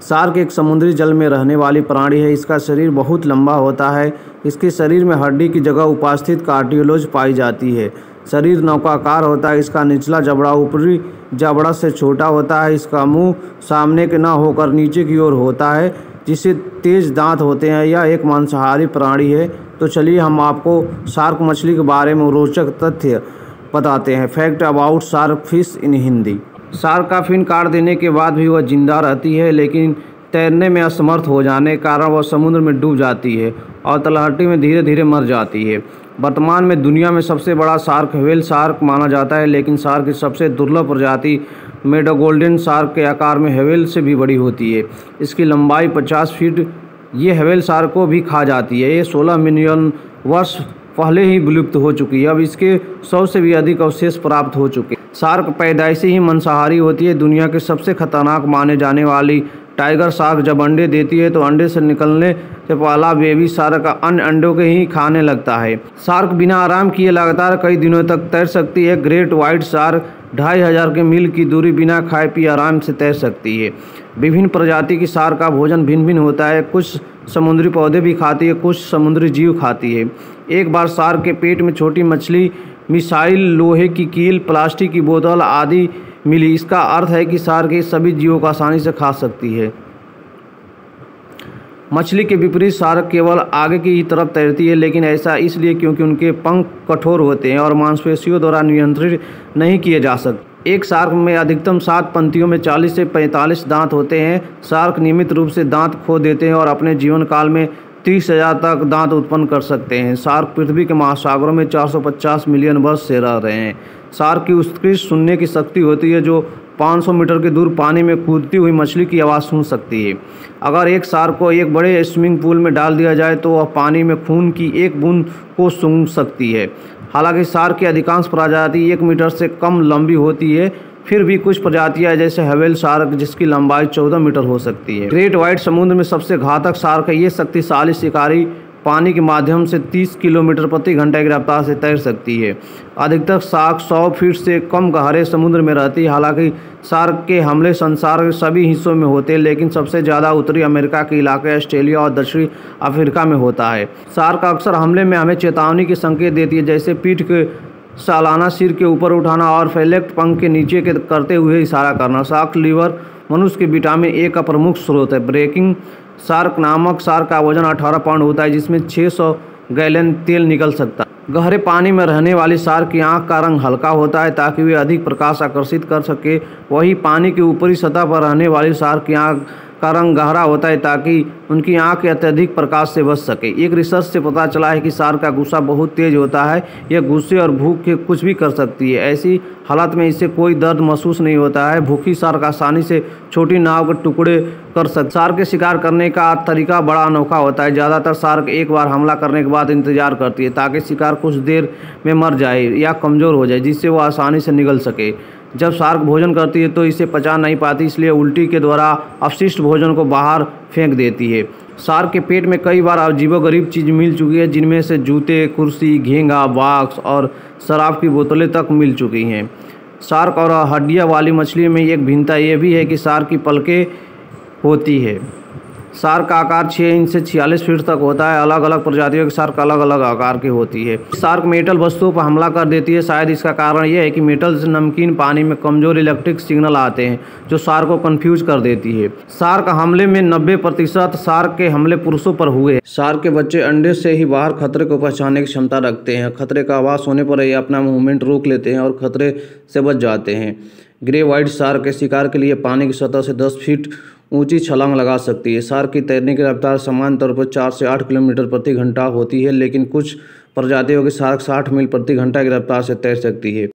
Shark एक समुद्री जल में रहने वाली प्राणी है। इसका शरीर बहुत लंबा होता है। इसके शरीर में हड्डी की जगह उपस्थित कार्टिलेज पाई जाती है। शरीर नौकाकार होता है। इसका निचला जबड़ा ऊपरी जबड़ा से छोटा होता है। इसका मुंह सामने के न होकर नीचे की ओर होता है, जिससे तेज दांत होते हैं। यह एक मांसाहारी प्राणी है। तो चलिए हम आपको शार्क मछली के बारे में रोचक तथ्य बताते हैं। Fact about shark fish in Hindi. Shark का फिन काट देने के बाद भी वह जिंदा रहती है, लेकिन तैरने में असमर्थ हो जाने के कारण वह समुद्र में डूब जाती है और तलहटी में धीरे धीरे मर जाती है। वर्तमान में दुनिया में सबसे बड़ा शार्क व्हेल शार्क माना जाता है, लेकिन शार्क की सबसे दुर्लभ प्रजाति मेडोगोल्डन शार्क के आकार में व्हेल से भी बड़ी होती है। इसकी लंबाई 50 फीट। ये व्हेल शार्क को भी खा जाती है। ये 16 मिलियन वर्ष पहले ही विलुप्त हो चुकी है। अब इसके 100 से भी अधिक अवशेष प्राप्त हो चुके हैं। शार्क पैदाइशी ही मांसाहारी होती है। दुनिया की सबसे खतरनाक माने जाने वाली टाइगर शार्क जब अंडे देती है तो अंडे से निकलने से पहला बेबी शार्क अन्य अंडों के ही खाने लगता है। शार्क बिना आराम किए लगातार कई दिनों तक तैर सकती है। ग्रेट व्हाइट शार्क 2500 के मील की दूरी बिना खाए पिए आराम से तैर सकती है। विभिन्न प्रजाति की शार्क का भोजन भिन्न भिन्न होता है। कुछ समुद्री पौधे भी खाती है, कुछ समुद्री जीव खाती है। एक बार शार्क के पेट में छोटी मछली, मिसाइल, लोहे की कील, प्लास्टिक की बोतल आदि मिली। इसका अर्थ है कि शार्क ये सभी जीवों को आसानी से खा सकती है। मछली के विपरीत शार्क केवल आगे की तरफ तैरती है, लेकिन ऐसा इसलिए क्योंकि उनके पंख कठोर होते हैं और मांसपेशियों द्वारा नियंत्रित नहीं किए जा सकते। एक शार्क में अधिकतम 7 पंक्तियों में 40 से 45 दांत होते हैं। शार्क नियमित रूप से दांत खो देते हैं और अपने जीवन काल में 30,000 तक दांत उत्पन्न कर सकते हैं। शार्क पृथ्वी के महासागरों में 450 मिलियन वर्ष से रह रहे हैं। शार्क की उत्कृष्ट सुनने की शक्ति होती है, जो 500 मीटर की दूर पानी में कूदती हुई मछली की आवाज़ सुन सकती है। अगर एक शार्क को एक बड़े स्विमिंग पूल में डाल दिया जाए तो वह पानी में खून की एक बूंद को सूंघ सकती है। हालांकि शार्क की अधिकांश प्रजाति 1 मीटर से कम लंबी होती है, फिर भी कुछ प्रजातियां जैसे व्हेल शार्क जिसकी लंबाई 14 मीटर हो सकती है। ग्रेट व्हाइट समुद्र में सबसे घातक शार्क है। ये शक्तिशाली शिकारी पानी के माध्यम से 30 किलोमीटर प्रति घंटा की रफ्तार से तैर सकती है। अधिकतर शार्क 100 फीट से कम गहरे समुद्र में रहती है। हालांकि शार्क के हमले संसार के सभी हिस्सों में होते हैं, लेकिन सबसे ज़्यादा उत्तरी अमेरिका के इलाके, ऑस्ट्रेलिया और दक्षिणी अफ्रीका में होता है। शार्क अक्सर हमले में हमें चेतावनी के संकेत देती है, जैसे पीठ के सालाना सिर के ऊपर उठाना और फ्लैंक पंख के नीचे के करते हुए इशारा करना। शार्क लीवर मनुष्य के विटामिन ए का प्रमुख स्रोत है। ब्रेकिंग शार्क नामक शार्क का वजन 18 पाउंड होता है, जिसमें 600 गैलन तेल निकल सकता है। गहरे पानी में रहने वाली शार्क की आंख का रंग हल्का होता है ताकि वे अधिक प्रकाश आकर्षित कर सके। वहीं पानी की ऊपरी सतह पर रहने वाली शार्क की आंख का रंग गहरा होता है ताकि उनकी आंख अत्यधिक प्रकाश से बच सके। एक रिसर्च से पता चला है कि शार्क का गुस्सा बहुत तेज होता है। यह गुस्से और भूख के कुछ भी कर सकती है। ऐसी हालत में इसे कोई दर्द महसूस नहीं होता है। भूखी शार्क आसानी से छोटी नाव के टुकड़े कर सकती है। शार्क के शिकार करने का तरीका बड़ा अनोखा होता है। ज़्यादातर शार्क एक बार हमला करने के बाद इंतजार करती है ताकि शिकार कुछ देर में मर जाए या कमज़ोर हो जाए, जिससे वो आसानी से निगल सके। जब शार्क भोजन करती है तो इसे पचा नहीं पाती, इसलिए उल्टी के द्वारा अपशिष्ट भोजन को बाहर फेंक देती है। शार्क के पेट में कई बार अजीबोगरीब चीज़ मिल चुकी है, जिनमें से जूते, कुर्सी, घेंगा, बॉक्स और शराब की बोतलें तक मिल चुकी हैं। शार्क और हड्डियाँ वाली मछली में एक भिन्नता यह भी है कि शार्क की पलकें होती है। शार्क का आकार 6 इंच से 46 फीट तक होता है। अलग अलग प्रजातियों की शार्क अलग अलग आकार की होती है। शार्क मेटल वस्तुओं पर हमला कर देती है। शायद इसका कारण यह है कि मेटल से नमकीन पानी में कमजोर इलेक्ट्रिक सिग्नल आते हैं, जो शार्क को कंफ्यूज कर देती है। शार्क हमले में 90% शार्क के हमले पुरुषों पर हुए। शार्क के बच्चे अंडे से ही बाहर खतरे को पहचानने की क्षमता रखते हैं। खतरे का आभास होने पर ये अपना मूवमेंट रोक लेते हैं और खतरे से बच जाते हैं। ग्रे व्हाइट शार्क के शिकार के लिए पानी की सतह से 10 फीट ऊंची छलांग लगा सकती है। शार्क की तैरने की रफ्तार सामान्य तौर पर 4 से 8 किलोमीटर प्रति घंटा होती है, लेकिन कुछ प्रजातियों के शार्क 60 मील प्रति घंटा की रफ्तार से तैर सकती है।